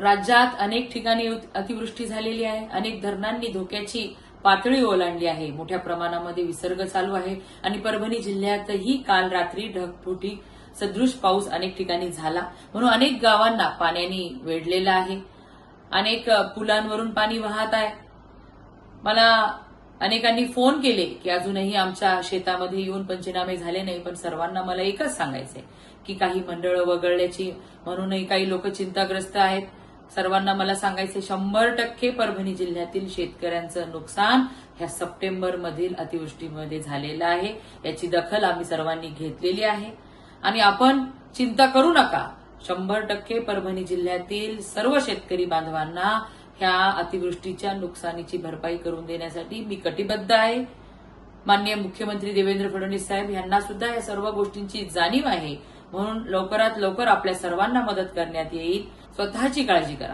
राज्यात अनेक ठिकाणी अतिवृष्टी झालेली आहे. अनेक धरणांनी धोक्याची पातळी ओलांडली आहे. मोठ्या प्रमाणामध्ये विसर्ग चालू आहे आणि परभणी जिल्ह्यातही काल रात्री ढगफुटी सदृश पाऊस अनेक ठिकाणी झाला. म्हणून अनेक गावांना पाण्याने वेढलेलं आहे. अनेक पुलांवरून पाणी वाहत आहे. मला अनेकांनी फोन केले की अजूनही आमच्या शेतामध्ये येऊन पंचनामे झाले नाही. पण सर्वांना मला एकच सांगायचंय की काही मंडळं वगळल्याची म्हणूनही काही लोक चिंताग्रस्त आहेत. सर्वांना मला सांगायचे 100% परभणी जिल्ह्यातील शेतकऱ्यांचं नुकसान ह्या सप्टेंबरमधील अतिवृष्टीमध्ये झालेलं आहे. याची दखल आम्ही सर्वांनी घेतलेली आहे आणि आपण चिंता करू नका. 100% परभणी जिल्ह्यातील सर्व शेतकरी बांधवांना ह्या अतिवृष्टीच्या नुकसानीची भरपाई करून देण्यासाठी मी कटिबद्ध आहे. माननीय मुख्यमंत्री देवेंद्र फडणवीस साहेब यांना सुद्धा या सर्व गोष्टींची जाणीव आहे. म्हणून लवकरात लवकर आपल्या सर्वांना मदत करण्यात येईल. स्वतःची काळजी करा.